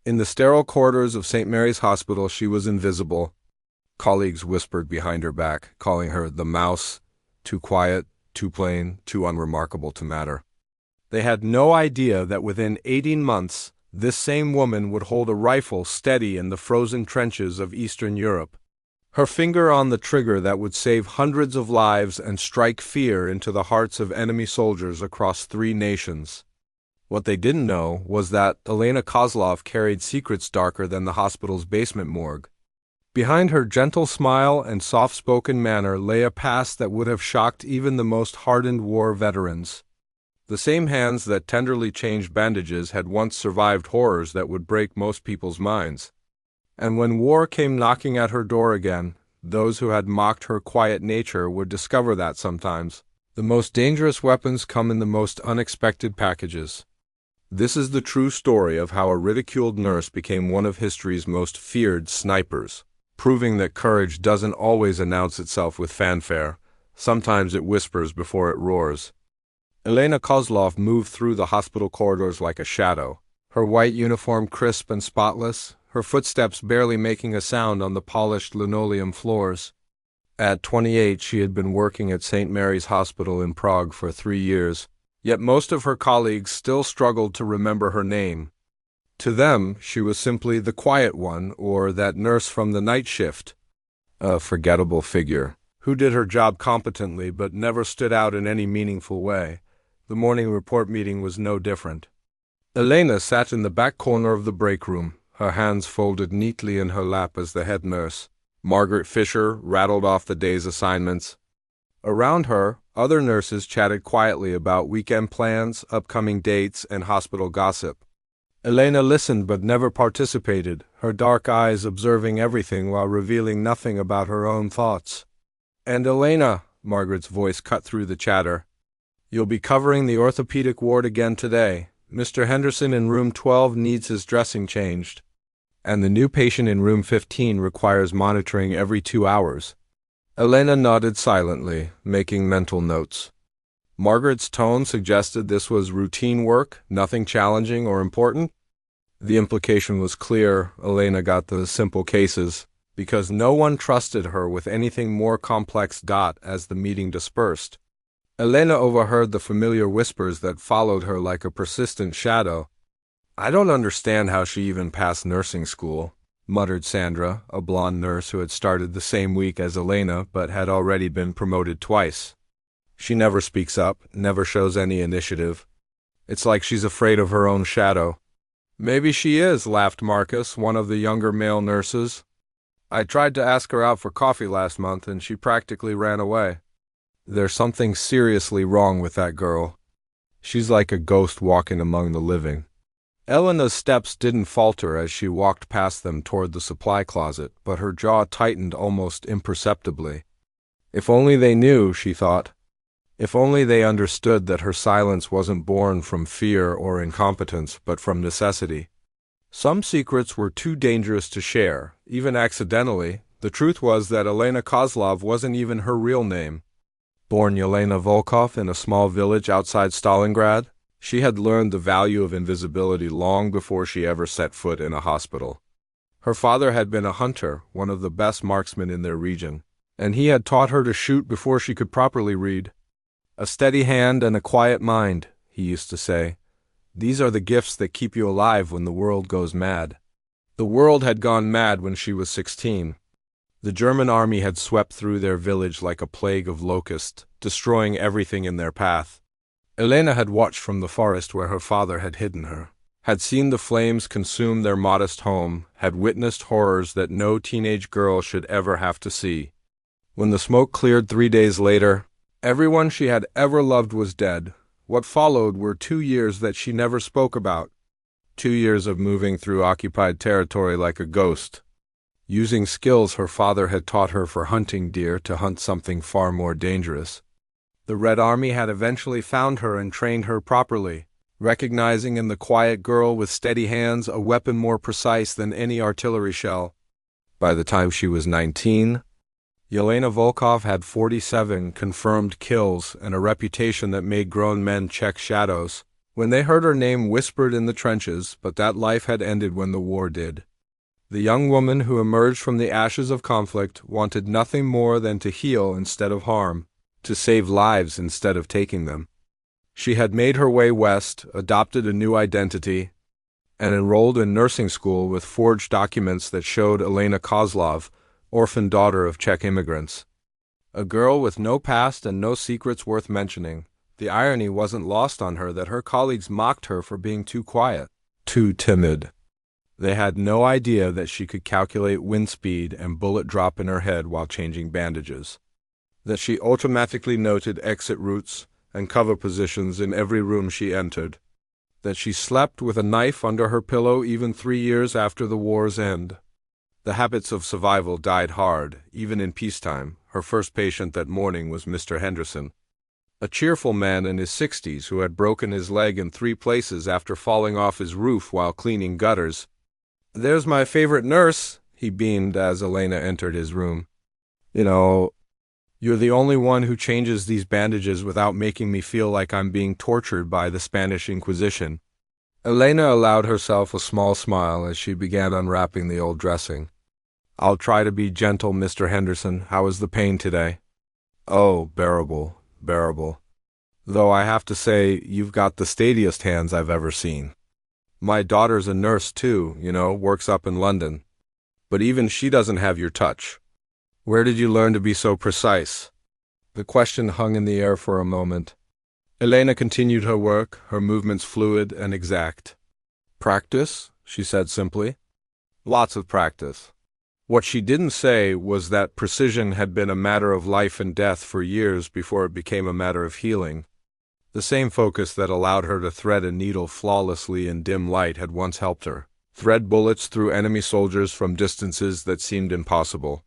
In the sterile corridors of St. Mary's Hospital, she was invisible. Colleagues whispered behind her back, calling her the mouse, too quiet, too plain, too unremarkable to matter. They had no idea that within 18 months, this same woman would hold a rifle steady in the frozen trenches of Eastern Europe. Her finger on the trigger that would save hundreds of lives and strike fear into the hearts of enemy soldiers across 3 nations. What they didn't know was that Elena Kozlov carried secrets darker than the hospital's basement morgue. Behind her gentle smile and soft-spoken manner lay a past that would have shocked even the most hardened war veterans. The same hands that tenderly changed bandages had once survived horrors that would break most people's minds. And when war came knocking at her door again, those who had mocked her quiet nature would discover that sometimes the most dangerous weapons come in the most unexpected packages. This is the true story of how a ridiculed nurse became one of history's most feared snipers, proving that courage doesn't always announce itself with fanfare. Sometimes it whispers before it roars. Elena Kozlov moved through the hospital corridors like a shadow, her white uniform crisp and spotless, her footsteps barely making a sound on the polished linoleum floors. At 28, she had been working at St. Mary's Hospital in Prague for 3 years, yet most of her colleagues still struggled to remember her name. To them, she was simply the quiet one or that nurse from the night shift, a forgettable figure, who did her job competently but never stood out in any meaningful way. The morning report meeting was no different. Elena sat in the back corner of the break room, her hands folded neatly in her lap as the head nurse. Margaret Fisher rattled off the day's assignments. Around her, other nurses chatted quietly about weekend plans, upcoming dates, and hospital gossip. Elena listened but never participated, her dark eyes observing everything while revealing nothing about her own thoughts. "And Elena," Margaret's voice cut through the chatter, "you'll be covering the orthopedic ward again today. Mr. Henderson in room 12 needs his dressing changed, and the new patient in room 15 requires monitoring every 2 hours. Elena nodded silently, making mental notes. Margaret's tone suggested this was routine work, nothing challenging or important. The implication was clear: Elena got the simple cases, because no one trusted her with anything more complex. As the meeting dispersed, Elena overheard the familiar whispers that followed her like a persistent shadow. "I don't understand how she even passed nursing school," muttered Sandra, a blonde nurse who had started the same week as Elena but had already been promoted twice. "She never speaks up, never shows any initiative. It's like she's afraid of her own shadow." "Maybe she is," laughed Marcus, one of the younger male nurses. "I tried to ask her out for coffee last month and she practically ran away." "There's something seriously wrong with that girl. She's like a ghost walking among the living." Elena's steps didn't falter as she walked past them toward the supply closet, but her jaw tightened almost imperceptibly. If only they knew, she thought. If only they understood that her silence wasn't born from fear or incompetence, but from necessity. Some secrets were too dangerous to share, even accidentally. The truth was that Elena Kozlov wasn't even her real name. Born Yelena Volkov in a small village outside Stalingrad, she had learned the value of invisibility long before she ever set foot in a hospital. Her father had been a hunter, one of the best marksmen in their region, and he had taught her to shoot before she could properly read. "A steady hand and a quiet mind," he used to say. "These are the gifts that keep you alive when the world goes mad." The world had gone mad when she was 16. The German army had swept through their village like a plague of locusts, destroying everything in their path. Elena had watched from the forest where her father had hidden her, had seen the flames consume their modest home, had witnessed horrors that no teenage girl should ever have to see. When the smoke cleared 3 days later, everyone she had ever loved was dead. What followed were 2 years that she never spoke about. 2 years of moving through occupied territory like a ghost, using skills her father had taught her for hunting deer to hunt something far more dangerous. The Red Army had eventually found her and trained her properly, recognizing in the quiet girl with steady hands a weapon more precise than any artillery shell. By the time she was 19, Yelena Volkov had 47 confirmed kills and a reputation that made grown men check shadows. When they heard her name whispered in the trenches, but that life had ended when the war did. The young woman who emerged from the ashes of conflict wanted nothing more than to heal instead of harm, to save lives instead of taking them. She had made her way west, adopted a new identity, and enrolled in nursing school with forged documents that showed Elena Kozlov, orphan daughter of Czech immigrants. A girl with no past and no secrets worth mentioning. The irony wasn't lost on her that her colleagues mocked her for being too quiet, too timid. They had no idea that she could calculate wind speed and bullet drop in her head while changing bandages. That she automatically noted exit routes and cover positions in every room she entered. That she slept with a knife under her pillow even 3 years after the war's end. The habits of survival died hard, even in peacetime. Her first patient that morning was Mr. Henderson, a cheerful man in his 60s who had broken his leg in 3 places after falling off his roof while cleaning gutters. "There's my favorite nurse," he beamed as Elena entered his room. You're the only one who changes these bandages without making me feel like I'm being tortured by the Spanish Inquisition." Elena allowed herself a small smile as she began unwrapping the old dressing. "I'll try to be gentle, Mr. Henderson. How is the pain today?" "Oh, bearable, bearable. Though I have to say, you've got the steadiest hands I've ever seen. My daughter's a nurse too, works up in London. But even she doesn't have your touch. Where did you learn to be so precise?" The question hung in the air for a moment. Elena continued her work, her movements fluid and exact. "Practice," she said simply. "Lots of practice." What she didn't say was that precision had been a matter of life and death for years before it became a matter of healing. The same focus that allowed her to thread a needle flawlessly in dim light had once helped her thread bullets through enemy soldiers from distances that seemed impossible.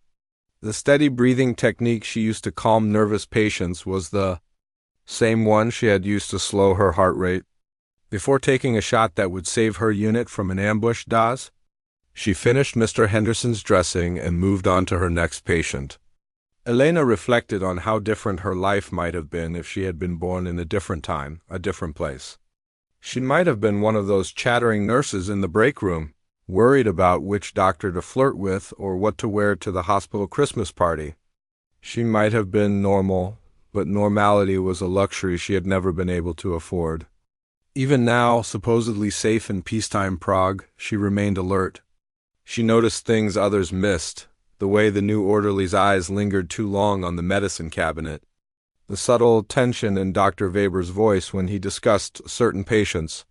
The steady breathing technique she used to calm nervous patients was the same one she had used to slow her heart rate. Before taking a shot that would save her unit from an ambush, she finished Mr. Henderson's dressing and moved on to her next patient. Elena reflected on how different her life might have been if she had been born in a different time, a different place. She might have been one of those chattering nurses in the break room, worried about which doctor to flirt with or what to wear to the hospital Christmas party. She might have been normal, but normality was a luxury she had never been able to afford. Even now, supposedly safe in peacetime Prague, she remained alert. She noticed things others missed, the way the new orderly's eyes lingered too long on the medicine cabinet, the subtle tension in Dr. Weber's voice when he discussed certain patients,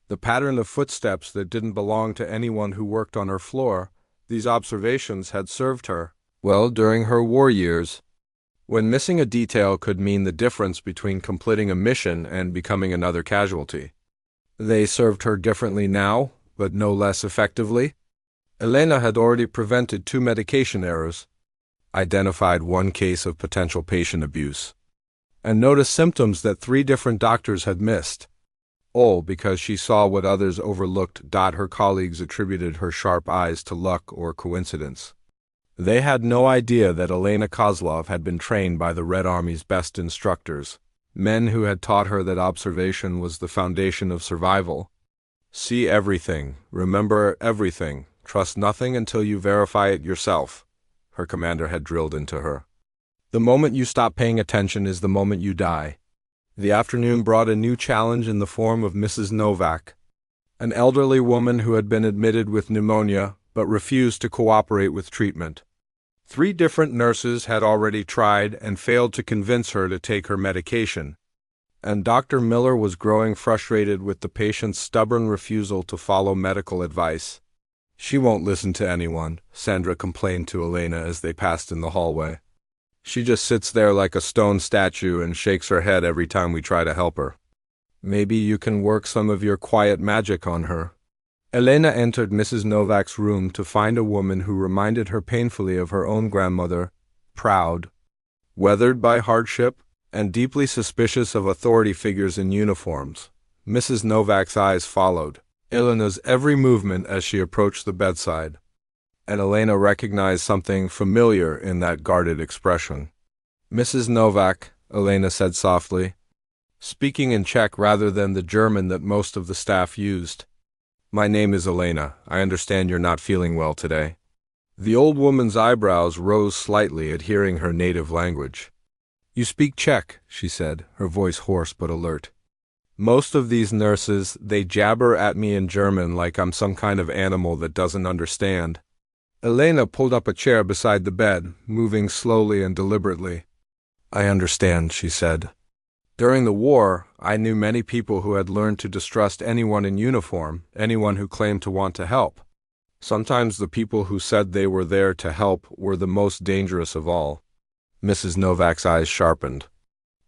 the pattern of footsteps that didn't belong to anyone who worked on her floor. These observations had served her well during her war years, when missing a detail could mean the difference between completing a mission and becoming another casualty. They served her differently now, but no less effectively. Elena had already prevented 2 medication errors, identified 1 case of potential patient abuse, and noticed symptoms that 3 different doctors had missed. All because she saw what others overlooked. Her colleagues attributed her sharp eyes to luck or coincidence. They had no idea that Elena Kozlov had been trained by the Red Army's best instructors, men who had taught her that observation was the foundation of survival. See everything, remember everything, trust nothing until you verify it yourself, her commander had drilled into her. The moment you stop paying attention is the moment you die. The afternoon brought a new challenge in the form of Mrs. Novak, an elderly woman who had been admitted with pneumonia but refused to cooperate with treatment. 3 different nurses had already tried and failed to convince her to take her medication, and Dr. Miller was growing frustrated with the patient's stubborn refusal to follow medical advice. "She won't listen to anyone," Sandra complained to Elena as they passed in the hallway. "She just sits there like a stone statue and shakes her head every time we try to help her. Maybe you can work some of your quiet magic on her." Elena entered Mrs. Novak's room to find a woman who reminded her painfully of her own grandmother, proud, weathered by hardship, and deeply suspicious of authority figures in uniforms. Mrs. Novak's eyes followed Elena's every movement as she approached the bedside, and Elena recognized something familiar in that guarded expression. "Mrs. Novak," Elena said softly, speaking in Czech rather than the German that most of the staff used. "My name is Elena. I understand you're not feeling well today." The old woman's eyebrows rose slightly at hearing her native language. "You speak Czech," she said, her voice hoarse but alert. "Most of these nurses, they jabber at me in German like I'm some kind of animal that doesn't understand." Elena pulled up a chair beside the bed, moving slowly and deliberately. "I understand," she said. "During the war, I knew many people who had learned to distrust anyone in uniform, anyone who claimed to want to help. Sometimes the people who said they were there to help were the most dangerous of all." Mrs. Novak's eyes sharpened.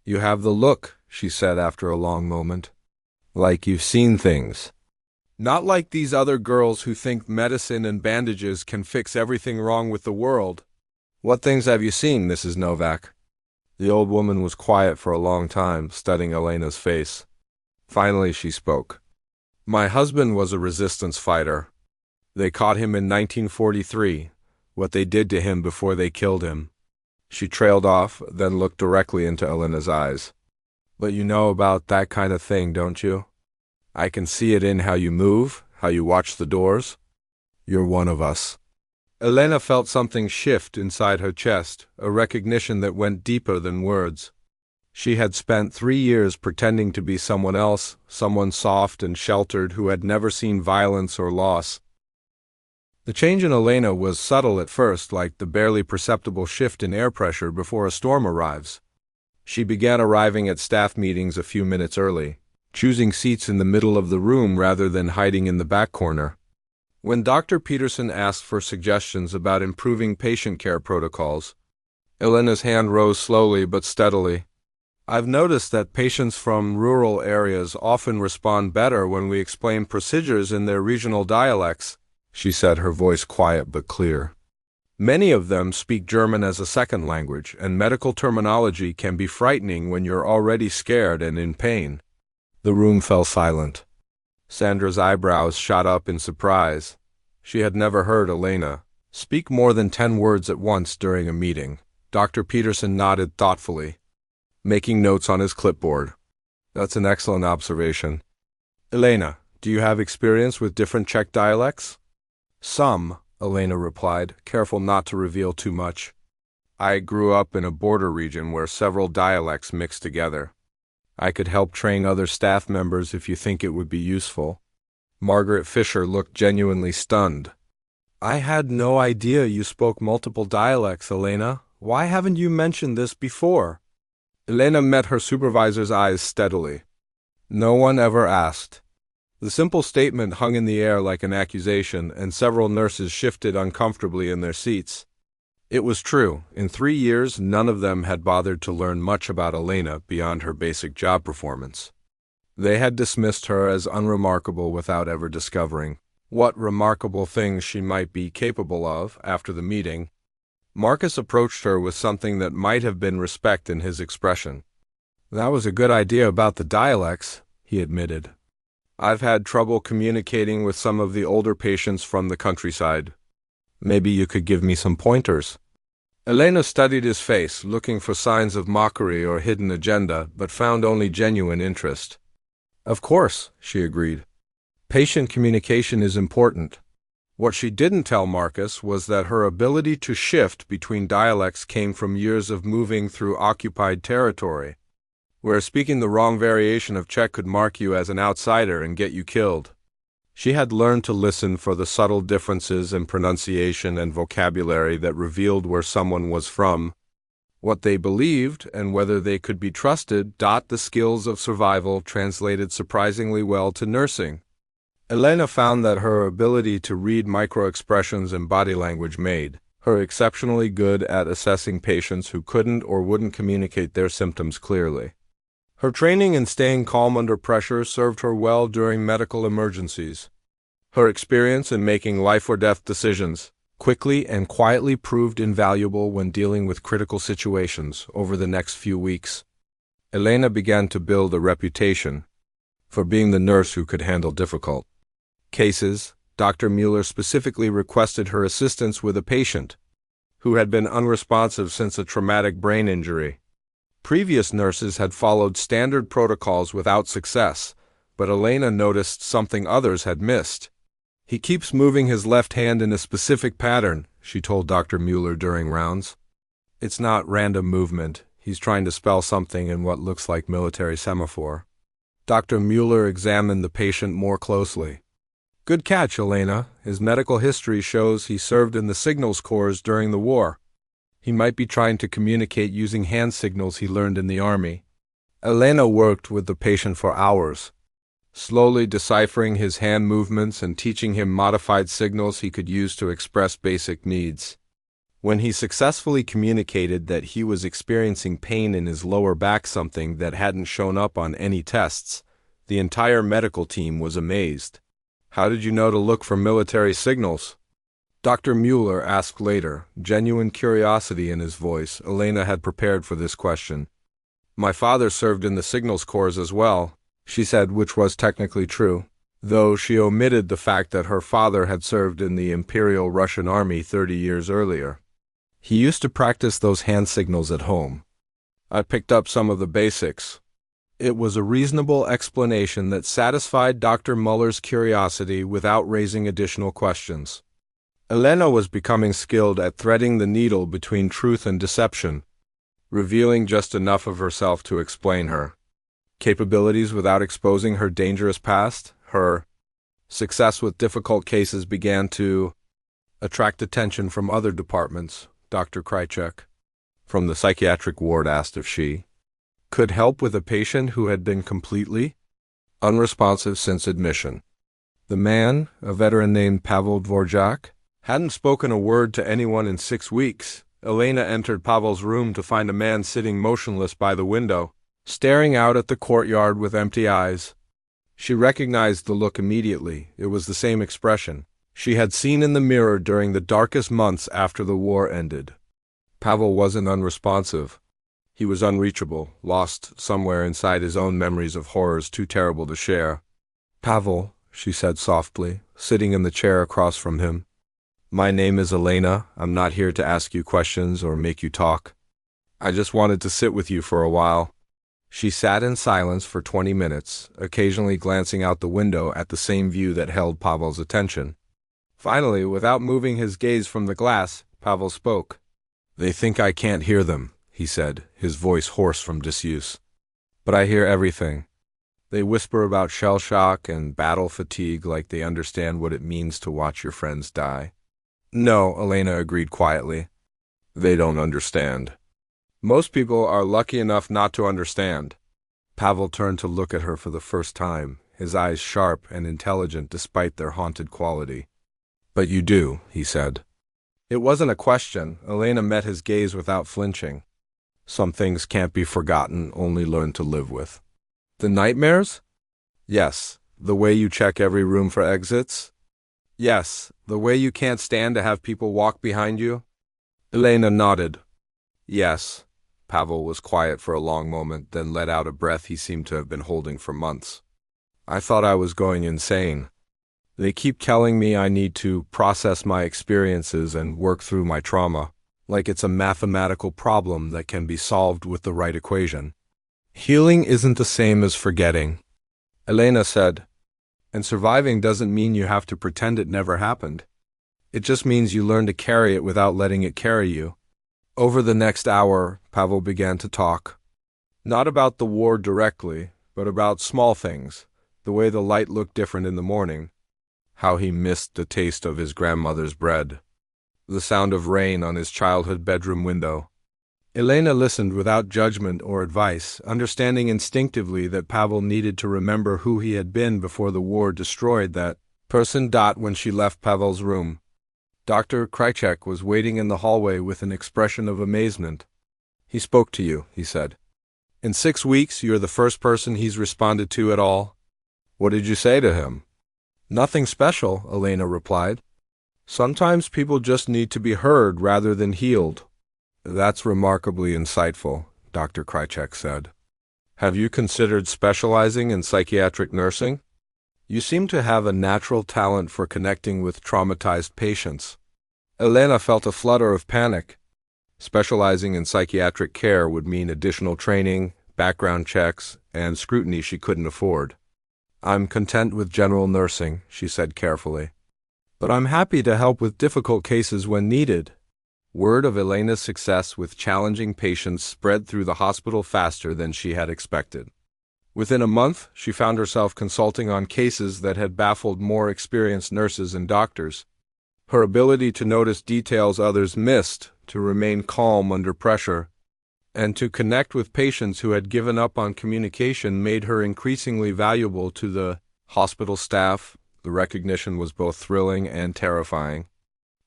"You have the look," she said after a long moment. "Like you've seen things. Not like these other girls who think medicine and bandages can fix everything wrong with the world." "What things have you seen, Mrs. Novak?" The old woman was quiet for a long time, studying Elena's face. Finally she spoke. "My husband was a resistance fighter. They caught him in 1943, what they did to him before they killed him." She trailed off, then looked directly into Elena's eyes. "But you know about that kind of thing, don't you? I can see it in how you move, how you watch the doors. You're one of us." Elena felt something shift inside her chest, a recognition that went deeper than words. She had spent 3 years pretending to be someone else, someone soft and sheltered who had never seen violence or loss. The change in Elena was subtle at first, like the barely perceptible shift in air pressure before a storm arrives. She began arriving at staff meetings a few minutes early, choosing seats in the middle of the room rather than hiding in the back corner. When Dr. Peterson asked for suggestions about improving patient care protocols, Elena's hand rose slowly but steadily. "I've noticed that patients from rural areas often respond better when we explain procedures in their regional dialects," she said, her voice quiet but clear. "Many of them speak German as a second language, and medical terminology can be frightening when you're already scared and in pain." The room fell silent. Sandra's eyebrows shot up in surprise. She had never heard Elena speak more than 10 words at once during a meeting. Dr. Peterson nodded thoughtfully, making notes on his clipboard. "That's an excellent observation. Elena, do you have experience with different Czech dialects?" "Some," Elena replied, careful not to reveal too much. "I grew up in a border region where several dialects mix together. I could help train other staff members if you think it would be useful." Margaret Fisher looked genuinely stunned. "I had no idea you spoke multiple dialects, Elena. Why haven't you mentioned this before?" Elena met her supervisor's eyes steadily. "No one ever asked." The simple statement hung in the air like an accusation, and several nurses shifted uncomfortably in their seats. It was true. In 3 years, none of them had bothered to learn much about Elena beyond her basic job performance. They had dismissed her as unremarkable without ever discovering what remarkable things she might be capable of. After the meeting, Marcus approached her with something that might have been respect in his expression. "That was a good idea about the dialects," he admitted. "I've had trouble communicating with some of the older patients from the countryside. Maybe you could give me some pointers." Elena studied his face, looking for signs of mockery or hidden agenda, but found only genuine interest. "Of course," she agreed. "Patient communication is important." What she didn't tell Marcus was that her ability to shift between dialects came from years of moving through occupied territory, where speaking the wrong variation of Czech could mark you as an outsider and get you killed. She had learned to listen for the subtle differences in pronunciation and vocabulary that revealed where someone was from, what they believed, and whether they could be trusted. The skills of survival translated surprisingly well to nursing. Elena found that her ability to read micro-expressions and body language made her exceptionally good at assessing patients who couldn't or wouldn't communicate their symptoms clearly. Her training in staying calm under pressure served her well during medical emergencies. Her experience in making life-or-death decisions quickly and quietly proved invaluable when dealing with critical situations. Over the next few weeks, Elena began to build a reputation for being the nurse who could handle difficult cases. Dr. Mueller specifically requested her assistance with a patient who had been unresponsive since a traumatic brain injury. Previous nurses had followed standard protocols without success, but Elena noticed something others had missed. "He keeps moving his left hand in a specific pattern," she told Dr. Mueller during rounds. "It's not random movement. He's trying to spell something in what looks like military semaphore." Dr. Mueller examined the patient more closely. "Good catch, Elena. His medical history shows he served in the Signals Corps during the war. He might be trying to communicate using hand signals he learned in the Army." Elena worked with the patient for hours, slowly deciphering his hand movements and teaching him modified signals he could use to express basic needs. When he successfully communicated that he was experiencing pain in his lower back, something that hadn't shown up on any tests, the entire medical team was amazed. "How did you know to look for military signals?" Dr. Mueller asked later, genuine curiosity in his voice. Elena had prepared for this question. "My father served in the Signals Corps as well," she said, which was technically true, though she omitted the fact that her father had served in the Imperial Russian Army 30 years earlier. "He used to practice those hand signals at home. I picked up some of the basics." It was a reasonable explanation that satisfied Dr. Mueller's curiosity without raising additional questions. Elena was becoming skilled at threading the needle between truth and deception, revealing just enough of herself to explain her capabilities without exposing her dangerous past. Her success with difficult cases began to attract attention from other departments. Dr. Krychek, from the psychiatric ward, asked if she could help with a patient who had been completely unresponsive since admission. The man, a veteran named Pavel Dvorak, hadn't spoken a word to anyone in 6 weeks. Elena entered Pavel's room to find a man sitting motionless by the window, staring out at the courtyard with empty eyes. She recognized the look immediately. It was the same expression she had seen in the mirror during the darkest months after the war ended. Pavel wasn't unresponsive. He was unreachable, lost somewhere inside his own memories of horrors too terrible to share. "Pavel," she said softly, sitting in the chair across from him. "My name is Elena. I'm not here to ask you questions or make you talk. I just wanted to sit with you for a while." She sat in silence for 20 minutes, occasionally glancing out the window at the same view that held Pavel's attention. Finally, without moving his gaze from the glass, Pavel spoke. "They think I can't hear them," he said, his voice hoarse from disuse. "But I hear everything. They whisper about shell shock and battle fatigue like they understand what it means to watch your friends die." "No," Elena agreed quietly. "They don't understand. Most people are lucky enough not to understand." Pavel turned to look at her for the first time, his eyes sharp and intelligent despite their haunted quality. "But you do," he said. It wasn't a question. Elena met his gaze without flinching. "Some things can't be forgotten, only learned to live with." "The nightmares?" "Yes. The way you check every room for exits?" "Yes. The way you can't stand to have people walk behind you?" Elena nodded. "Yes." Pavel was quiet for a long moment, then let out a breath he seemed to have been holding for months. "I thought I was going insane. They keep telling me I need to process my experiences and work through my trauma, like it's a mathematical problem that can be solved with the right equation. Healing isn't the same as forgetting," Elena said. "And surviving doesn't mean you have to pretend it never happened. It just means you learn to carry it without letting it carry you." Over the next hour, Pavel began to talk. Not about the war directly, but about small things, the way the light looked different in the morning, how he missed the taste of his grandmother's bread, the sound of rain on his childhood bedroom window. Elena listened without judgment or advice, understanding instinctively that Pavel needed to remember who he had been before the war destroyed that person. When she left Pavel's room, Dr. Krychek was waiting in the hallway with an expression of amazement. "He spoke to you," he said. "In 6 weeks, you're the first person he's responded to at all." "What did you say to him?" "Nothing special," Elena replied. "Sometimes people just need to be heard rather than healed." "That's remarkably insightful," Dr. Krychek said. "Have you considered specializing in psychiatric nursing? You seem to have a natural talent for connecting with traumatized patients." Elena felt a flutter of panic. Specializing in psychiatric care would mean additional training, background checks, and scrutiny she couldn't afford. "I'm content with general nursing," she said carefully. "But I'm happy to help with difficult cases when needed." Word of Elena's success with challenging patients spread through the hospital faster than she had expected. Within a month, she found herself consulting on cases that had baffled more experienced nurses and doctors. Her ability to notice details others missed, to remain calm under pressure, and to connect with patients who had given up on communication made her increasingly valuable to the hospital staff. The recognition was both thrilling and terrifying.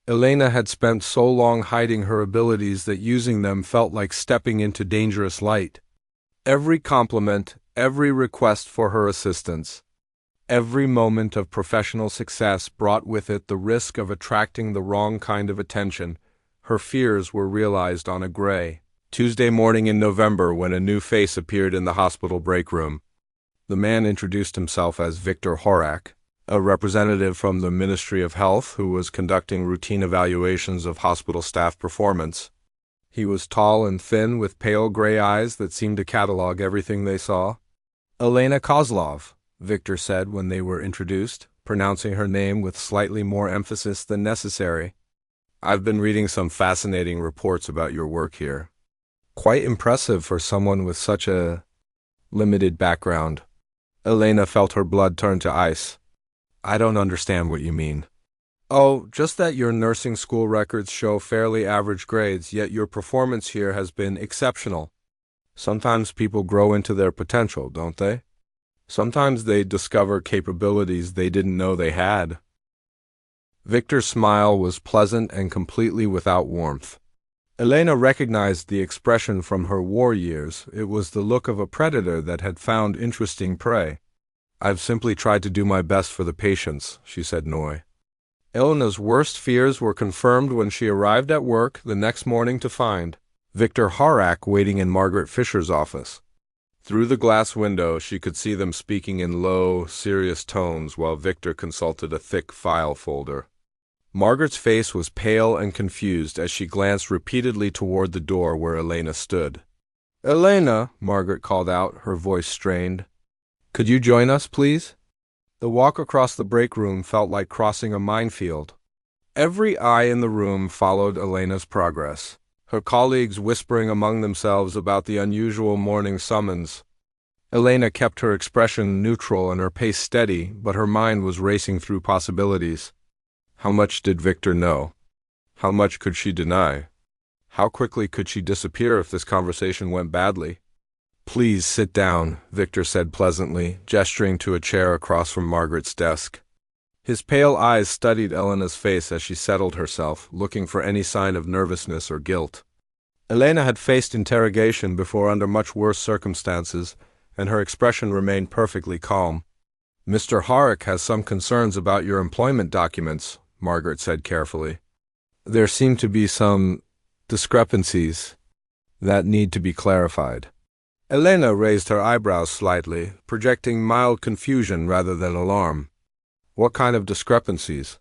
Elena had spent so long hiding her abilities that using them felt like stepping into dangerous light. Every compliment, every request for her assistance, every moment of professional success brought with it the risk of attracting the wrong kind of attention. Her fears were realized on a gray Tuesday morning in November when a new face appeared in the hospital break room. The man introduced himself as Victor Horak, a representative from the Ministry of Health who was conducting routine evaluations of hospital staff performance. He was tall and thin with pale gray eyes that seemed to catalog everything they saw. "Elena Kozlov," Victor said when they were introduced, pronouncing her name with slightly more emphasis than necessary. "I've been reading some fascinating reports about your work here. Quite impressive for someone with such a limited background." Elena felt her blood turn to ice. "I don't understand what you mean." "Oh, just that your nursing school records show fairly average grades, yet your performance here has been exceptional. Sometimes people grow into their potential, don't they? Sometimes they discover capabilities they didn't know they had." Victor's smile was pleasant and completely without warmth. Elena recognized the expression from her war years. It was the look of a predator that had found interesting prey. "I've simply tried to do my best for the patients," she said Noi. Elena's worst fears were confirmed when she arrived at work the next morning to find Victor Horak waiting in Margaret Fisher's office. Through the glass window, she could see them speaking in low, serious tones while Victor consulted a thick file folder. Margaret's face was pale and confused as she glanced repeatedly toward the door where Elena stood. "Elena," Margaret called out, her voice strained. "Could you join us, please?" The walk across the break room felt like crossing a minefield. Every eye in the room followed Elena's progress, her colleagues whispering among themselves about the unusual morning summons. Elena kept her expression neutral and her pace steady, but her mind was racing through possibilities. How much did Victor know? How much could she deny? How quickly could she disappear if this conversation went badly? "Please sit down," Victor said pleasantly, gesturing to a chair across from Margaret's desk. His pale eyes studied Elena's face as she settled herself, looking for any sign of nervousness or guilt. Elena had faced interrogation before under much worse circumstances, and her expression remained perfectly calm. "Mr. Horak has some concerns about your employment documents," Margaret said carefully. "There seem to be some discrepancies that need to be clarified." Elena raised her eyebrows slightly, projecting mild confusion rather than alarm. "What kind of discrepancies?"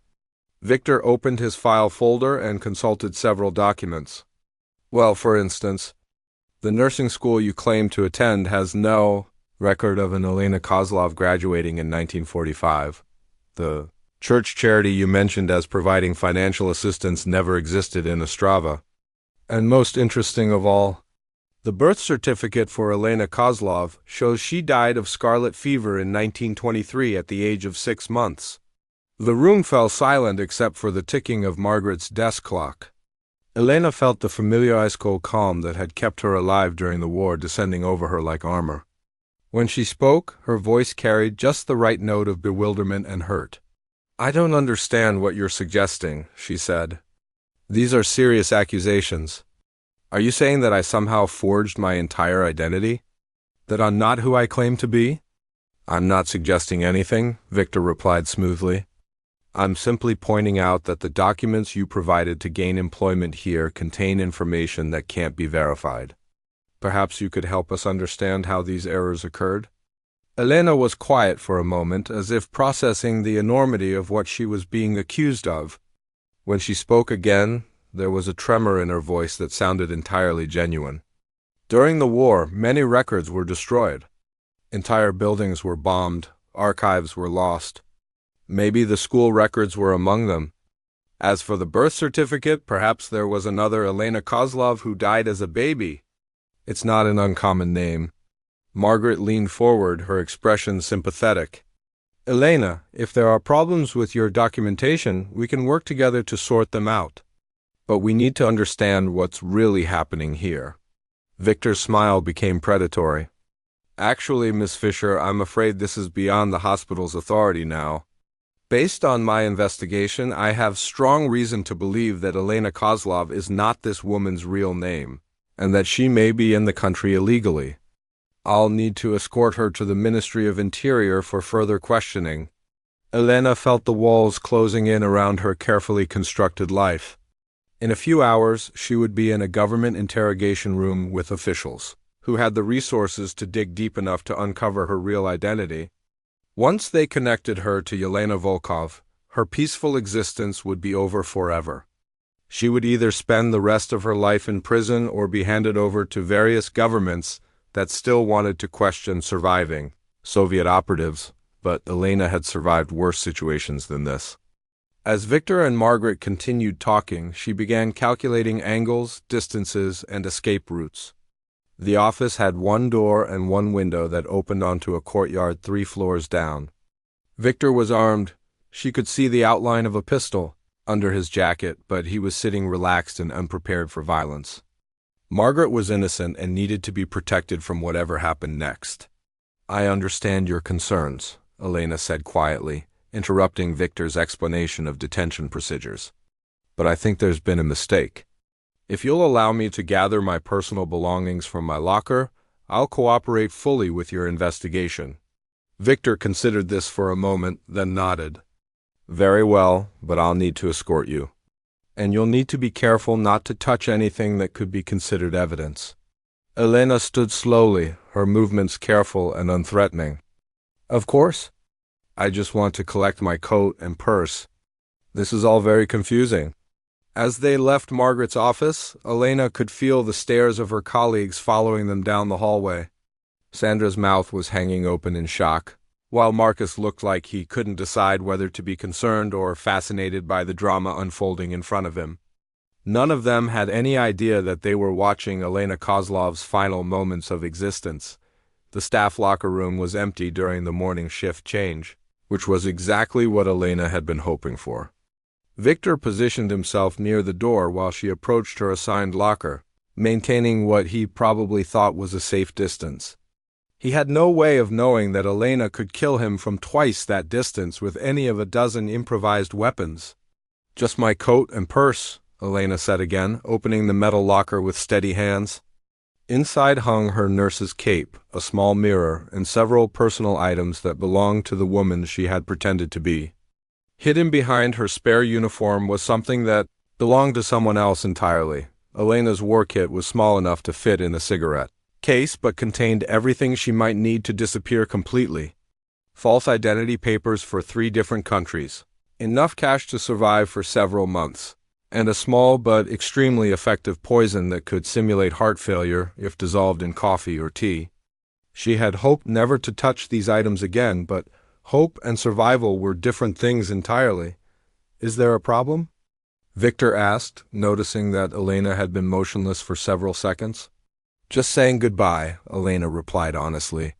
Victor opened his file folder and consulted several documents. "Well, for instance, the nursing school you claim to attend has no record of an Elena Kozlov graduating in 1945. The church charity you mentioned as providing financial assistance never existed in Ostrava. And most interesting of all, the birth certificate for Elena Kozlov shows she died of scarlet fever in 1923 at the age of 6 months. The room fell silent except for the ticking of Margaret's desk clock. Elena felt the familiar ice-cold calm that had kept her alive during the war descending over her like armor. When she spoke, her voice carried just the right note of bewilderment and hurt. "I don't understand what you're suggesting," she said. "These are serious accusations. Are you saying that I somehow forged my entire identity? That I'm not who I claim to be?" "I'm not suggesting anything," Victor replied smoothly. "I'm simply pointing out that the documents you provided to gain employment here contain information that can't be verified. Perhaps you could help us understand how these errors occurred?" Elena was quiet for a moment, as if processing the enormity of what she was being accused of. When she spoke again, there was a tremor in her voice that sounded entirely genuine. During the war, many records were destroyed. Entire buildings were bombed, archives were lost. Maybe the school records were among them. As for the birth certificate, perhaps there was another Elena Kozlov who died as a baby. It's not an uncommon name. Margaret leaned forward, her expression sympathetic. Elena, if there are problems with your documentation, we can work together to sort them out. But we need to understand what's really happening here. Victor's smile became predatory. Actually, Miss Fisher, I'm afraid this is beyond the hospital's authority now. Based on my investigation, I have strong reason to believe that Elena Kozlov is not this woman's real name, and that she may be in the country illegally. I'll need to escort her to the Ministry of Interior for further questioning. Elena felt the walls closing in around her carefully constructed life. In a few hours, she would be in a government interrogation room with officials, who had the resources to dig deep enough to uncover her real identity. Once they connected her to Yelena Volkov, her peaceful existence would be over forever. She would either spend the rest of her life in prison or be handed over to various governments that still wanted to question surviving Soviet operatives, but Elena had survived worse situations than this. As Victor and Margaret continued talking, she began calculating angles, distances, and escape routes. The office had one door and one window that opened onto a courtyard 3 floors down. Victor was armed. She could see the outline of a pistol under his jacket, but he was sitting relaxed and unprepared for violence. Margaret was innocent and needed to be protected from whatever happened next. I understand your concerns, Elena said quietly, interrupting Victor's explanation of detention procedures. But I think there's been a mistake. If you'll allow me to gather my personal belongings from my locker, I'll cooperate fully with your investigation. Victor considered this for a moment, then nodded. Very well, but I'll need to escort you. And you'll need to be careful not to touch anything that could be considered evidence. Elena stood slowly, her movements careful and unthreatening. Of course. I just want to collect my coat and purse. This is all very confusing. As they left Margaret's office, Elena could feel the stares of her colleagues following them down the hallway. Sandra's mouth was hanging open in shock, while Marcus looked like he couldn't decide whether to be concerned or fascinated by the drama unfolding in front of him. None of them had any idea that they were watching Elena Kozlov's final moments of existence. The staff locker room was empty during the morning shift change, which was exactly what Elena had been hoping for. Victor positioned himself near the door while she approached her assigned locker, maintaining what he probably thought was a safe distance. He had no way of knowing that Elena could kill him from twice that distance with any of a dozen improvised weapons. Just my coat and purse, Elena said again, opening the metal locker with steady hands. Inside hung her nurse's cape, a small mirror, and several personal items that belonged to the woman she had pretended to be. Hidden behind her spare uniform was something that belonged to someone else entirely. Elena's war kit was small enough to fit in a cigarette case, but contained everything she might need to disappear completely. False identity papers for 3 different countries, enough cash to survive for several months, and a small but extremely effective poison that could simulate heart failure if dissolved in coffee or tea. She had hoped never to touch these items again, but hope and survival were different things entirely. Is there a problem? Victor asked, noticing that Elena had been motionless for several seconds. Just saying goodbye, Elena replied honestly.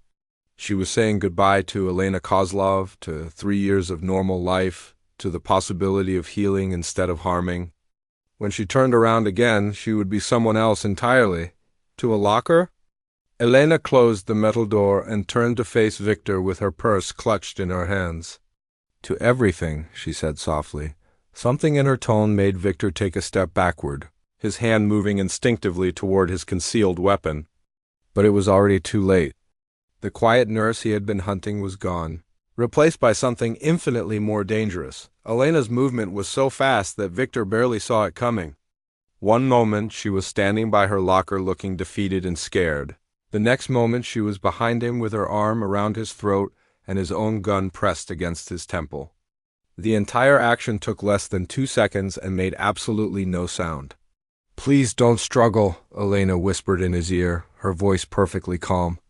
She was saying goodbye to Elena Kozlov, to 3 years of normal life, to the possibility of healing instead of harming. When she turned around again, she would be someone else entirely. To a locker? Elena closed the metal door and turned to face Victor with her purse clutched in her hands. To everything, she said softly. Something in her tone made Victor take a step backward, his hand moving instinctively toward his concealed weapon. But it was already too late. The quiet nurse he had been hunting was gone, replaced by something infinitely more dangerous. Elena's movement was so fast that Victor barely saw it coming. One moment she was standing by her locker looking defeated and scared. The next moment she was behind him with her arm around his throat and his own gun pressed against his temple. The entire action took less than 2 seconds and made absolutely no sound. "Please don't struggle," Elena whispered in his ear, her voice perfectly calm.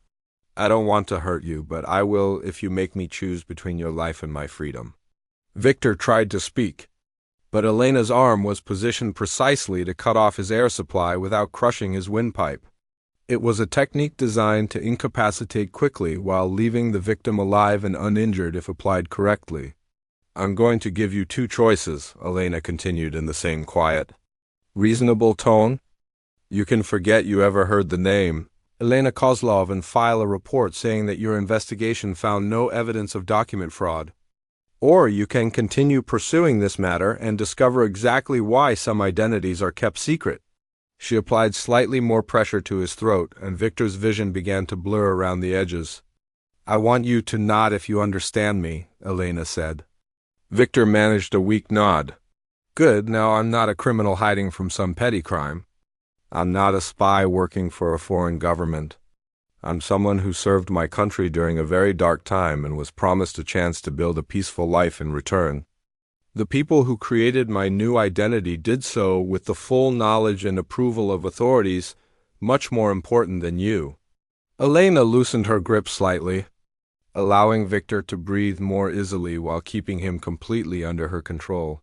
"I don't want to hurt you, but I will if you make me choose between your life and my freedom." Victor tried to speak, but Elena's arm was positioned precisely to cut off his air supply without crushing his windpipe. It was a technique designed to incapacitate quickly while leaving the victim alive and uninjured if applied correctly. "I'm going to give you two choices," Elena continued in the same quiet, reasonable tone. "You can forget you ever heard the name, Elena Kozlov, and file a report saying that your investigation found no evidence of document fraud. Or you can continue pursuing this matter and discover exactly why some identities are kept secret." She applied slightly more pressure to his throat, and Victor's vision began to blur around the edges. "I want you to nod if you understand me," Elena said. Victor managed a weak nod. "Good, now I'm not a criminal hiding from some petty crime. I'm not a spy working for a foreign government. I'm someone who served my country during a very dark time and was promised a chance to build a peaceful life in return. The people who created my new identity did so with the full knowledge and approval of authorities much more important than you." Elena loosened her grip slightly, allowing Victor to breathe more easily while keeping him completely under her control.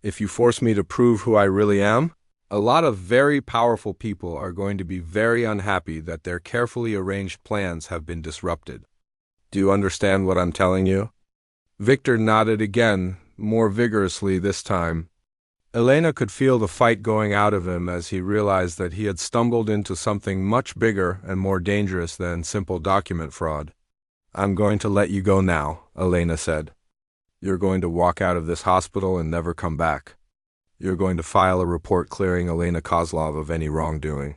"If you force me to prove who I really am, a lot of very powerful people are going to be very unhappy that their carefully arranged plans have been disrupted. Do you understand what I'm telling you?" Victor nodded again, more vigorously this time. Elena could feel the fight going out of him as he realized that he had stumbled into something much bigger and more dangerous than simple document fraud. "I'm going to let you go now," Elena said. "You're going to walk out of this hospital and never come back. You're going to file a report clearing Elena Kozlov of any wrongdoing.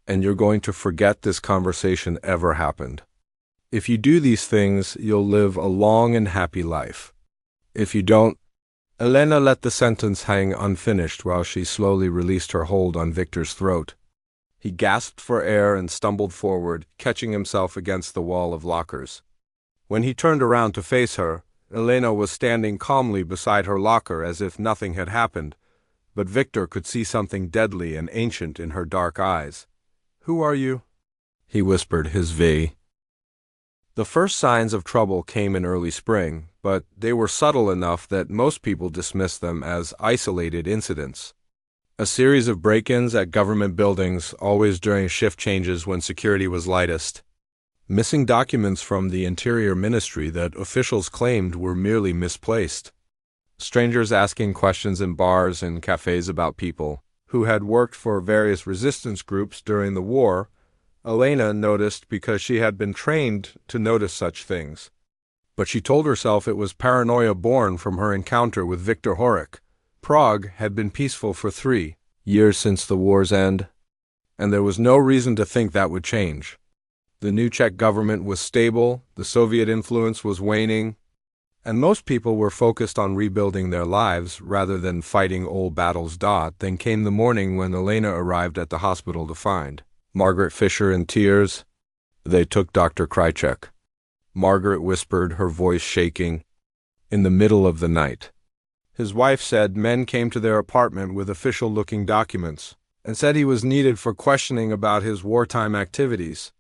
And you're going to forget this conversation ever happened. If you do these things, you'll live a long and happy life. If you don't—" Elena let the sentence hang unfinished while she slowly released her hold on Victor's throat. He gasped for air and stumbled forward, catching himself against the wall of lockers. When he turned around to face her, Elena was standing calmly beside her locker as if nothing had happened, but Victor could see something deadly and ancient in her dark eyes. "Who are you?" he whispered, his V. The first signs of trouble came in early spring, but they were subtle enough that most people dismissed them as isolated incidents. A series of break-ins at government buildings, always during shift changes when security was lightest. Missing documents from the Interior Ministry that officials claimed were merely misplaced. Strangers asking questions in bars and cafes about people who had worked for various resistance groups during the war. Elena noticed because she had been trained to notice such things. But she told herself it was paranoia born from her encounter with Viktor Horek. Prague had been peaceful for 3 years since the war's end, and there was no reason to think that would change. The new Czech government was stable, the Soviet influence was waning, and most people were focused on rebuilding their lives rather than fighting old battles. Then came the morning when Elena arrived at the hospital to find Margaret Fisher in tears. "They took Dr. Krychek," Margaret whispered, her voice shaking, "in the middle of the night." His wife said men came to their apartment with official-looking documents and said he was needed for questioning about his wartime activities.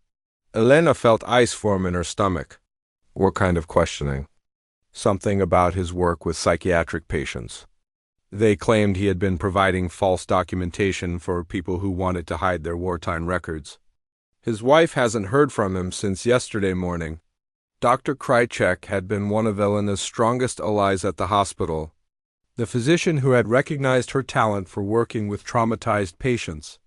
Elena felt ice form in her stomach. What kind of questioning? Something about his work with psychiatric patients. They claimed he had been providing false documentation for people who wanted to hide their wartime records. His wife hasn't heard from him since yesterday morning. Dr. Krychek had been one of Elena's strongest allies at the hospital, the physician who had recognized her talent for working with traumatized patients.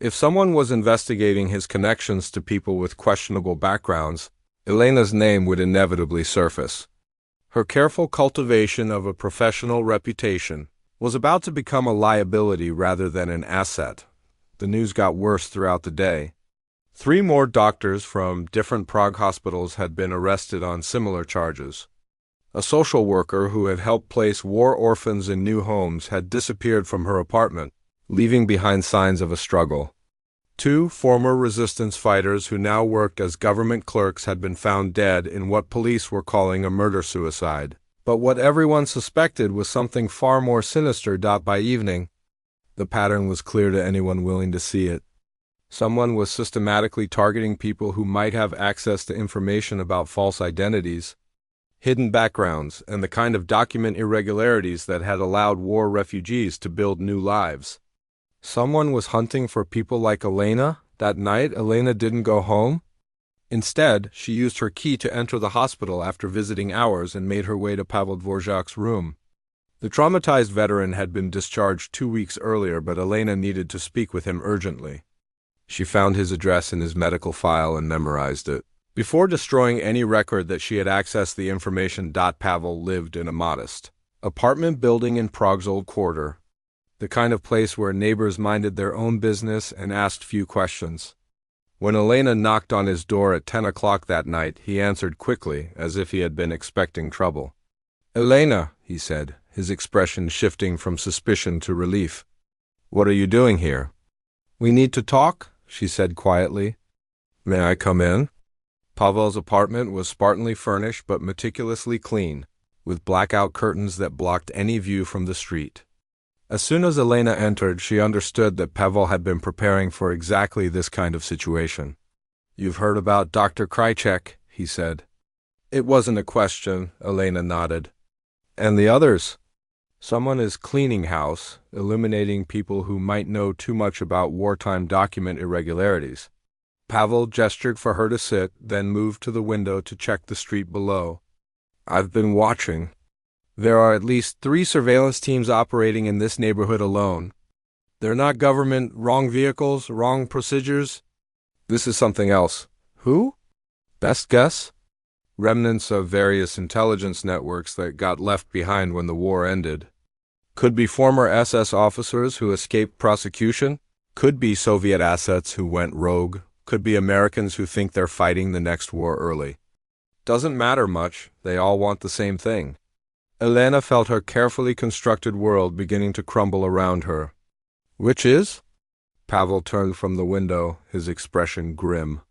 If someone was investigating his connections to people with questionable backgrounds, Elena's name would inevitably surface. Her careful cultivation of a professional reputation was about to become a liability rather than an asset. The news got worse throughout the day. 3 more doctors from different Prague hospitals had been arrested on similar charges. A social worker who had helped place war orphans in new homes had disappeared from her apartment, leaving behind signs of a struggle. 2 former resistance fighters who now worked as government clerks had been found dead in what police were calling a murder-suicide. But what everyone suspected was something far more sinister. By evening, the pattern was clear to anyone willing to see it. Someone was systematically targeting people who might have access to information about false identities, hidden backgrounds, and the kind of document irregularities that had allowed war refugees to build new lives. Someone was hunting for people like Elena. That night, Elena didn't go home. Instead, she used her key to enter the hospital after visiting hours and made her way to Pavel Dvorak's room. The traumatized veteran had been discharged 2 weeks earlier, but Elena needed to speak with him urgently. She found his address in his medical file and memorized it. Before destroying any record that she had accessed the information, Pavel lived in a modest apartment building in Prague's old quarter, the kind of place where neighbors minded their own business and asked few questions. When Elena knocked on his door at 10 o'clock that night, he answered quickly, as if he had been expecting trouble. "Elena," he said, his expression shifting from suspicion to relief. "What are you doing here?" "We need to talk," she said quietly. "May I come in?" Pavel's apartment was spartanly furnished but meticulously clean, with blackout curtains that blocked any view from the street. As soon as Elena entered, she understood that Pavel had been preparing for exactly this kind of situation. "You've heard about Dr. Krychek," he said. It wasn't a question, Elena nodded. "And the others?" "Someone is cleaning house, eliminating people who might know too much about wartime document irregularities." Pavel gestured for her to sit, then moved to the window to check the street below. "I've been watching. There are at least 3 surveillance teams operating in this neighborhood alone. They're not government, wrong vehicles, wrong procedures. This is something else." "Who?" "Best guess?" "Remnants of various intelligence networks that got left behind when the war ended. Could be former SS officers who escaped prosecution. Could be Soviet assets who went rogue. Could be Americans who think they're fighting the next war early. Doesn't matter much. They all want the same thing." Elena felt her carefully constructed world beginning to crumble around her. "Which is?" Pavel turned from the window, his expression grim.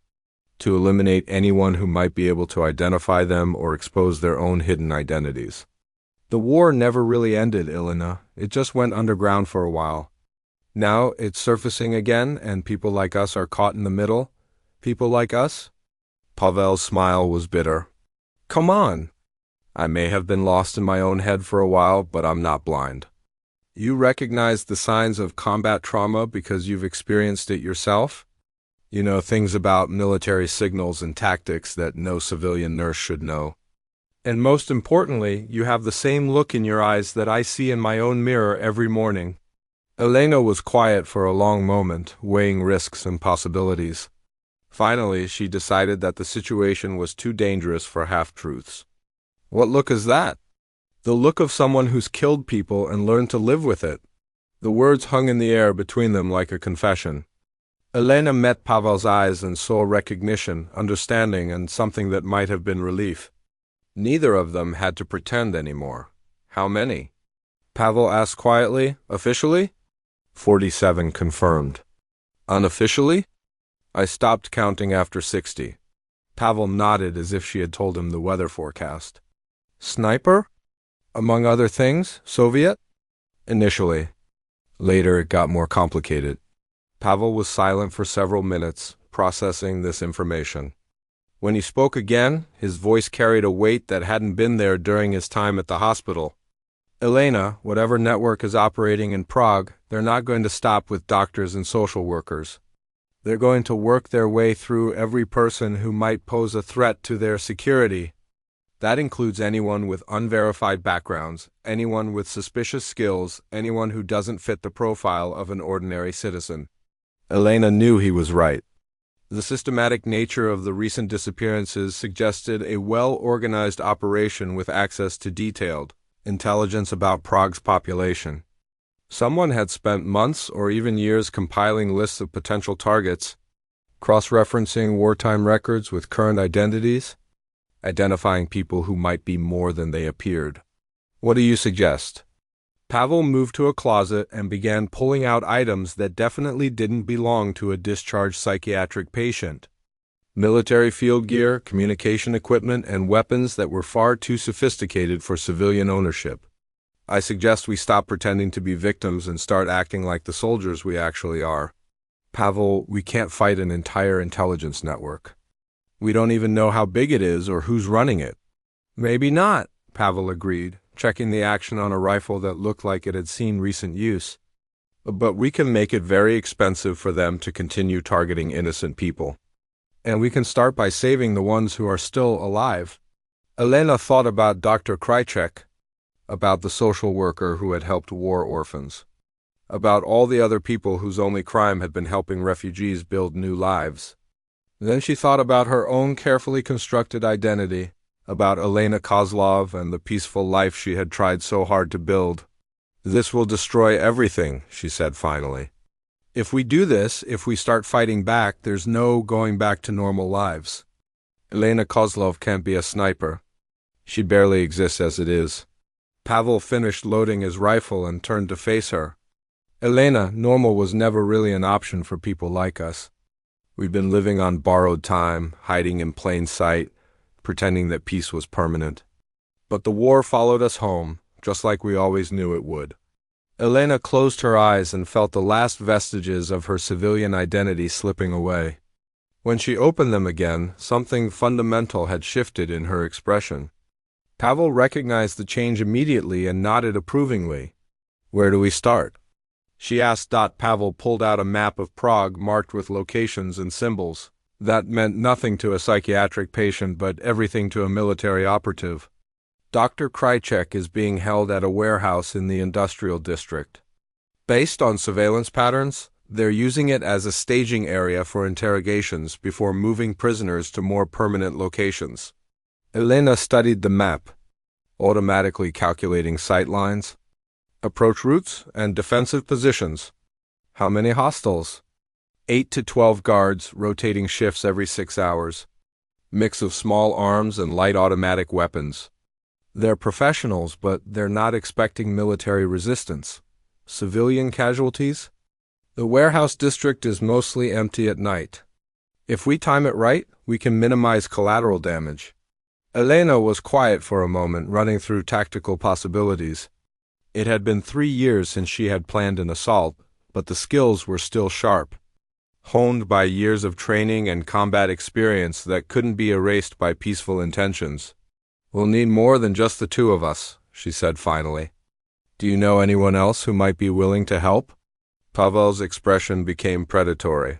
"To eliminate anyone who might be able to identify them or expose their own hidden identities." "The war never really ended, Elena. It just went underground for a while. Now it's surfacing again, and people like us are caught in the middle. People like us?" Pavel's smile was bitter. "Come on. I may have been lost in my own head for a while, but I'm not blind. You recognize the signs of combat trauma because you've experienced it yourself? You know things about military signals and tactics that no civilian nurse should know. And most importantly, you have the same look in your eyes that I see in my own mirror every morning." Elena was quiet for a long moment, weighing risks and possibilities. Finally, she decided that the situation was too dangerous for half-truths. "What look is that?" "The look of someone who's killed people and learned to live with it." The words hung in the air between them like a confession. Elena met Pavel's eyes and saw recognition, understanding, and something that might have been relief. Neither of them had to pretend anymore. "How many?" Pavel asked quietly. "Officially?" 47 confirmed. "Unofficially?" "I stopped counting after 60. Pavel nodded as if she had told him the weather forecast. "Sniper?" "Among other things, Soviet?" "Initially. Later it got more complicated." Pavel was silent for several minutes, processing this information. When he spoke again, his voice carried a weight that hadn't been there during his time at the hospital. "Elena, whatever network is operating in Prague, they're not going to stop with doctors and social workers. They're going to work their way through every person who might pose a threat to their security. That includes anyone with unverified backgrounds, anyone with suspicious skills, anyone who doesn't fit the profile of an ordinary citizen." Elena knew he was right. The systematic nature of the recent disappearances suggested a well-organized operation with access to detailed intelligence about Prague's population. Someone had spent months or even years compiling lists of potential targets, cross-referencing wartime records with current identities, identifying people who might be more than they appeared. "What do you suggest?" Pavel moved to a closet and began pulling out items that definitely didn't belong to a discharged psychiatric patient. Military field gear, communication equipment, and weapons that were far too sophisticated for civilian ownership. I suggest we stop pretending to be victims and start acting like the soldiers we actually are. Pavel, we can't fight an entire intelligence network. We don't even know how big it is or who's running it. Maybe not, Pavel agreed, checking the action on a rifle that looked like it had seen recent use. But we can make it very expensive for them to continue targeting innocent people. And we can start by saving the ones who are still alive. Elena thought about Dr. Krychek, about the social worker who had helped war orphans, about all the other people whose only crime had been helping refugees build new lives. Then she thought about her own carefully constructed identity, about Elena Kozlov and the peaceful life she had tried so hard to build. This will destroy everything, she said finally. If we do this, if we start fighting back, there's no going back to normal lives. Elena Kozlov can't be a sniper. She barely exists as it is. Pavel finished loading his rifle and turned to face her. Elena, normal was never really an option for people like us. We'd been living on borrowed time, hiding in plain sight, pretending that peace was permanent. But the war followed us home, just like we always knew it would. Elena closed her eyes and felt the last vestiges of her civilian identity slipping away. When she opened them again, something fundamental had shifted in her expression. Pavel recognized the change immediately and nodded approvingly. Where do we start? She asked. Pavel pulled out a map of Prague marked with locations and symbols. That meant nothing to a psychiatric patient but everything to a military operative. Dr. Krychek is being held at a warehouse in the industrial district. Based on surveillance patterns, they're using it as a staging area for interrogations before moving prisoners to more permanent locations. Elena studied the map, automatically calculating sight lines, approach routes, and defensive positions. How many hostiles? 8 to 12 guards, rotating shifts every 6 hours. Mix of small arms and light automatic weapons. They're professionals, but they're not expecting military resistance. Civilian casualties? The warehouse district is mostly empty at night. If we time it right, we can minimize collateral damage. Elena was quiet for a moment, running through tactical possibilities. It had been 3 years since she had planned an assault, but the skills were still sharp, honed by years of training and combat experience that couldn't be erased by peaceful intentions. We'll need more than just the two of us, she said finally. Do you know anyone else who might be willing to help? Pavel's expression became predatory.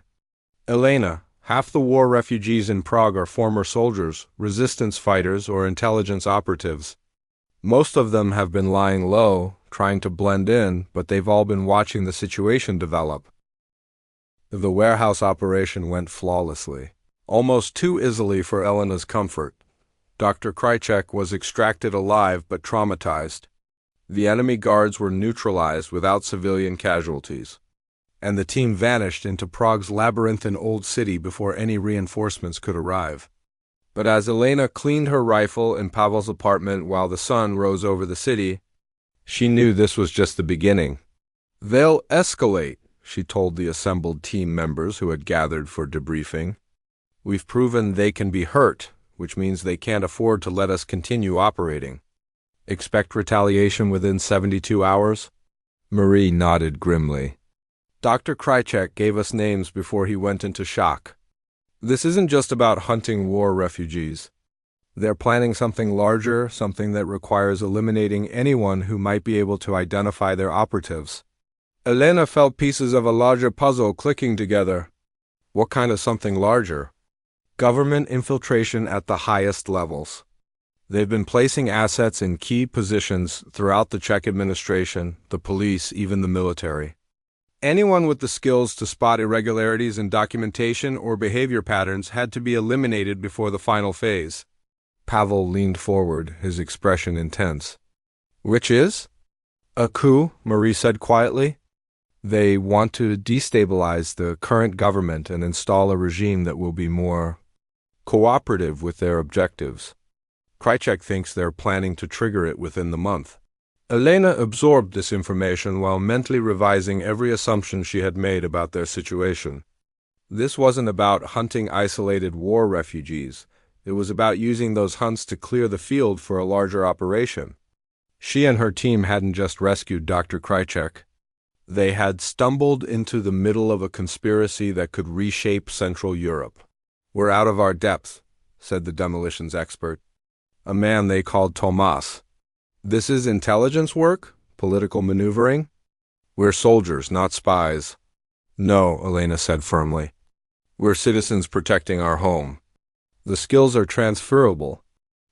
Elena, half the war refugees in Prague are former soldiers, resistance fighters, or intelligence operatives. Most of them have been lying low, trying to blend in, but they've all been watching the situation develop. The warehouse operation went flawlessly, almost too easily for Elena's comfort. Dr. Krychek was extracted alive but traumatized. The enemy guards were neutralized without civilian casualties, and the team vanished into Prague's labyrinthine old city before any reinforcements could arrive. But as Elena cleaned her rifle in Pavel's apartment while the sun rose over the city, she knew this was just the beginning. They'll escalate, she told the assembled team members who had gathered for debriefing. We've proven they can be hurt, which means they can't afford to let us continue operating. Expect retaliation within 72 hours? Marie nodded grimly. Dr. Krychek gave us names before he went into shock. This isn't just about hunting war refugees. They're planning something larger, something that requires eliminating anyone who might be able to identify their operatives. Elena felt pieces of a larger puzzle clicking together. What kind of something larger? Government infiltration at the highest levels. They've been placing assets in key positions throughout the Czech administration, the police, even the military. Anyone with the skills to spot irregularities in documentation or behavior patterns had to be eliminated before the final phase. Pavel leaned forward, his expression intense. Which is? A coup, Marie said quietly. They want to destabilize the current government and install a regime that will be more cooperative with their objectives. Krychek thinks they're planning to trigger it within the month. Elena absorbed this information while mentally revising every assumption she had made about their situation. This wasn't about hunting isolated war refugees. It was about using those hunts to clear the field for a larger operation. She and her team hadn't just rescued Dr. Krychek. They had stumbled into the middle of a conspiracy that could reshape Central Europe. "We're out of our depth," said the demolitions expert, a man they called Tomas. "This is intelligence work? Political maneuvering? We're soldiers, not spies." "No," Elena said firmly. "We're citizens protecting our home. The skills are transferable."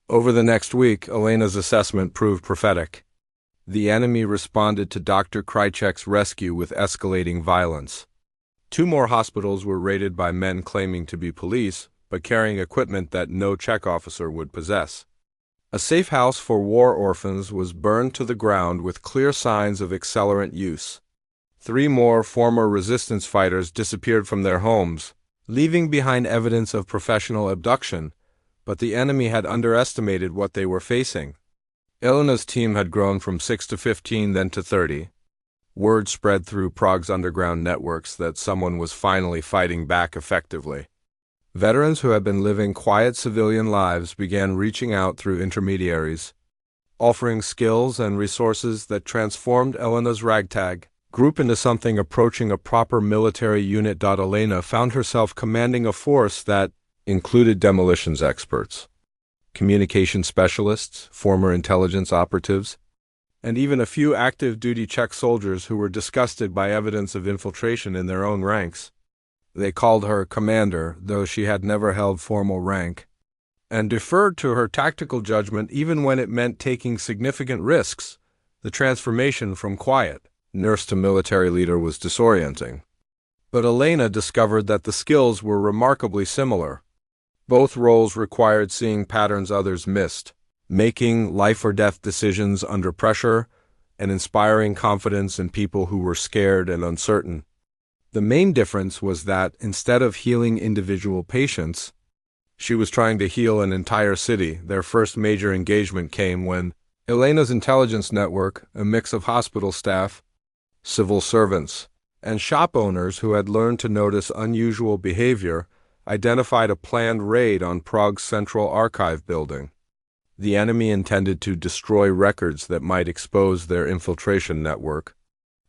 Over the next week, Elena's assessment proved prophetic. The enemy responded to Dr. Krychek's rescue with escalating violence. 2 more hospitals were raided by men claiming to be police, but carrying equipment that no Czech officer would possess. A safe house for war orphans was burned to the ground with clear signs of accelerant use. 3 more former resistance fighters disappeared from their homes, leaving behind evidence of professional abduction, but the enemy had underestimated what they were facing. Elena's team had grown from 6 to 15, then to 30. Word spread through Prague's underground networks that someone was finally fighting back effectively. Veterans who had been living quiet civilian lives began reaching out through intermediaries, offering skills and resources that transformed Elena's ragtag group into something approaching a proper military unit. Elena found herself commanding a force that included demolitions experts, communication specialists, former intelligence operatives, and even a few active-duty Czech soldiers who were disgusted by evidence of infiltration in their own ranks. They called her commander, though she had never held formal rank, and deferred to her tactical judgment even when it meant taking significant risks. The transformation from quiet nurse to military leader was disorienting. But Elena discovered that the skills were remarkably similar. Both roles required seeing patterns others missed, making life-or-death decisions under pressure, and inspiring confidence in people who were scared and uncertain. The main difference was that, instead of healing individual patients, she was trying to heal an entire city. Their first major engagement came when Elena's intelligence network, a mix of hospital staff, civil servants, and shop owners who had learned to notice unusual behavior, identified a planned raid on Prague's central archive building. The enemy intended to destroy records that might expose their infiltration network,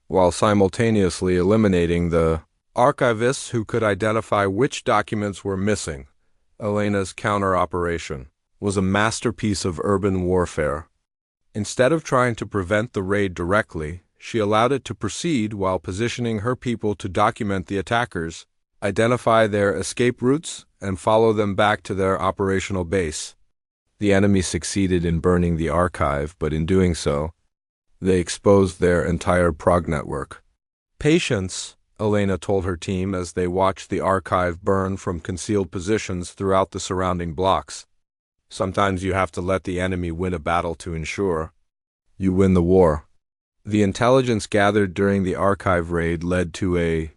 while simultaneously eliminating the archivists who could identify which documents were missing. Elena's counter-operation was a masterpiece of urban warfare. Instead of trying to prevent the raid directly, she allowed it to proceed while positioning her people to document the attackers, identify their escape routes, and follow them back to their operational base. The enemy succeeded in burning the archive, but in doing so, they exposed their entire Prague network. "Patience," Elena told her team as they watched the archive burn from concealed positions throughout the surrounding blocks. "Sometimes you have to let the enemy win a battle to ensure you win the war." The intelligence gathered during the archive raid led to a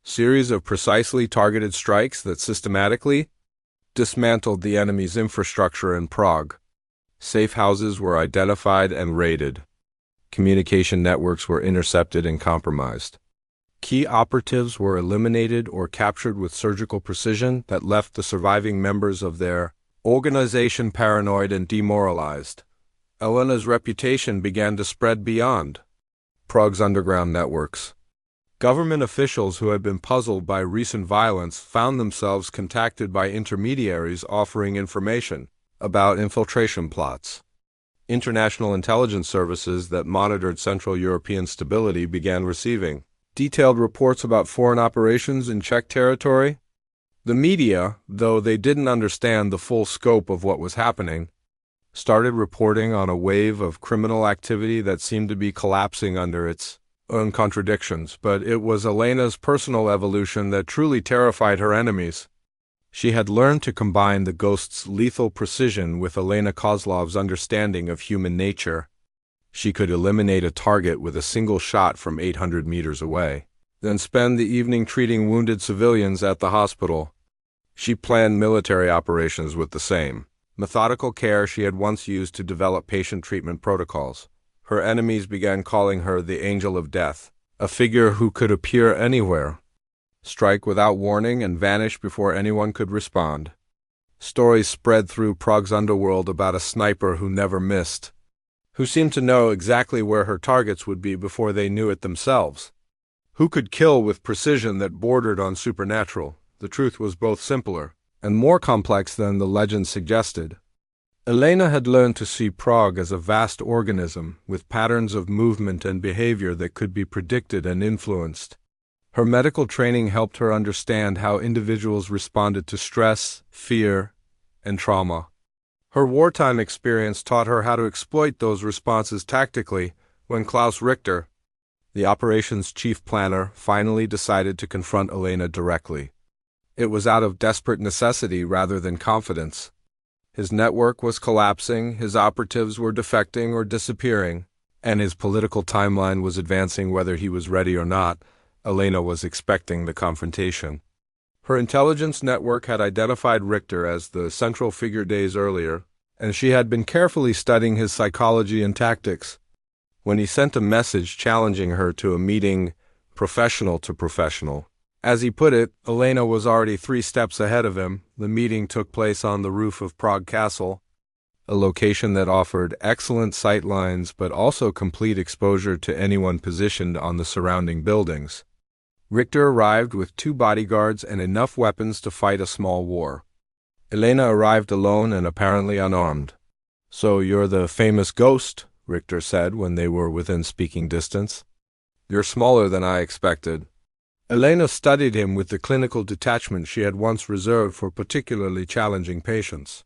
series of precisely targeted strikes that systematically dismantled the enemy's infrastructure in Prague. Safe houses were identified and raided. Communication networks were intercepted and compromised. Key operatives were eliminated or captured with surgical precision that left the surviving members of their organization paranoid and demoralized. Elena's reputation began to spread beyond Prague's underground networks. Government officials who had been puzzled by recent violence found themselves contacted by intermediaries offering information about infiltration plots. International intelligence services that monitored Central European stability began receiving detailed reports about foreign operations in Czech territory. The media, though they didn't understand the full scope of what was happening, started reporting on a wave of criminal activity that seemed to be collapsing under its own contradictions. But it was Elena's personal evolution that truly terrified her enemies. She had learned to combine the ghost's lethal precision with Elena Kozlov's understanding of human nature. She could eliminate a target with a single shot from 800 meters away, then spend the evening treating wounded civilians at the hospital. She planned military operations with the same methodical care she had once used to develop patient treatment protocols. Her enemies began calling her the Angel of Death, a figure who could appear anywhere, strike without warning and vanish before anyone could respond. Stories spread through Prague's underworld about a sniper who never missed, who seemed to know exactly where her targets would be before they knew it themselves, who could kill with precision that bordered on supernatural. The truth was both simpler and more complex than the legend suggested. Elena had learned to see Prague as a vast organism with patterns of movement and behavior that could be predicted and influenced. Her medical training helped her understand how individuals responded to stress, fear, and trauma. Her wartime experience taught her how to exploit those responses tactically when Klaus Richter, the operations chief planner, finally decided to confront Elena directly. It was out of desperate necessity rather than confidence. His network was collapsing, his operatives were defecting or disappearing, and his political timeline was advancing whether he was ready or not. Elena was expecting the confrontation. Her intelligence network had identified Richter as the central figure days earlier, and she had been carefully studying his psychology and tactics. When he sent a message challenging her to a meeting, professional to professional, as he put it, Elena was already 3 steps ahead of him. The meeting took place on the roof of Prague Castle, a location that offered excellent sight lines but also complete exposure to anyone positioned on the surrounding buildings. Richter arrived with 2 bodyguards and enough weapons to fight a small war. Elena arrived alone and apparently unarmed. "So you're the famous ghost," Richter said when they were within speaking distance. "You're smaller than I expected." Elena studied him with the clinical detachment she had once reserved for particularly challenging patients.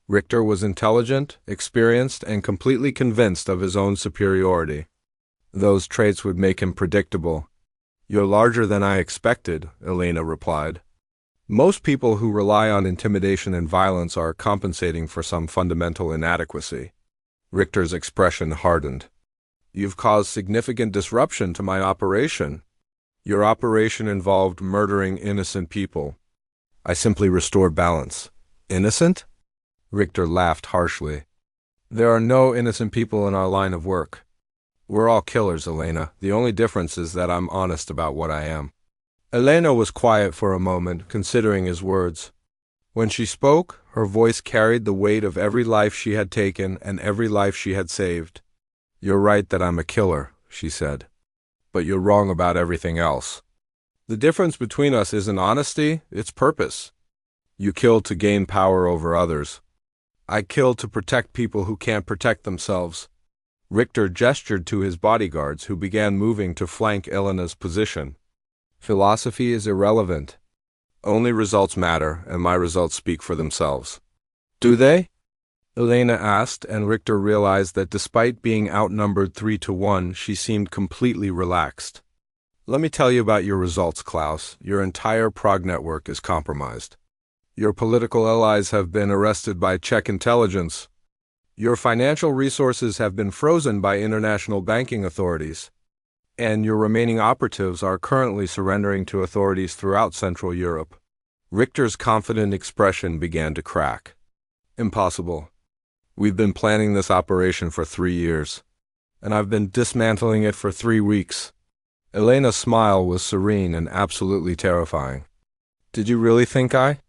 Richter was intelligent, experienced, and completely convinced of his own superiority. Those traits would make him predictable. "You're larger than I expected," Elena replied. Most people who rely on intimidation and violence are compensating for some fundamental inadequacy. Richter's expression hardened. "You've caused significant disruption to my operation. Your operation involved murdering innocent people. I simply restored balance." "Innocent?" Richter laughed harshly. "There are no innocent people in our line of work. We're all killers, Elena. The only difference is that I'm honest about what I am." Elena was quiet for a moment, considering his words. When she spoke, her voice carried the weight of every life she had taken and every life she had saved. "You're right that I'm a killer," she said. "But you're wrong about everything else. The difference between us isn't honesty, it's purpose. You kill to gain power over others. I kill to protect people who can't protect themselves." Richter gestured to his bodyguards, who began moving to flank Elena's position. "Philosophy is irrelevant. Only results matter, and my results speak for themselves." "Do they?" Elena asked, and Richter realized that despite being outnumbered 3-1, she seemed completely relaxed. "Let me tell you about your results, Klaus. Your entire Prague network is compromised. Your political allies have been arrested by Czech intelligence. Your financial resources have been frozen by international banking authorities. And your remaining operatives are currently surrendering to authorities throughout Central Europe." Richter's confident expression began to crack. "Impossible. We've been planning this operation for 3 years, and I've been dismantling it for 3 weeks." Elena's smile was serene and absolutely terrifying. "Did you really think I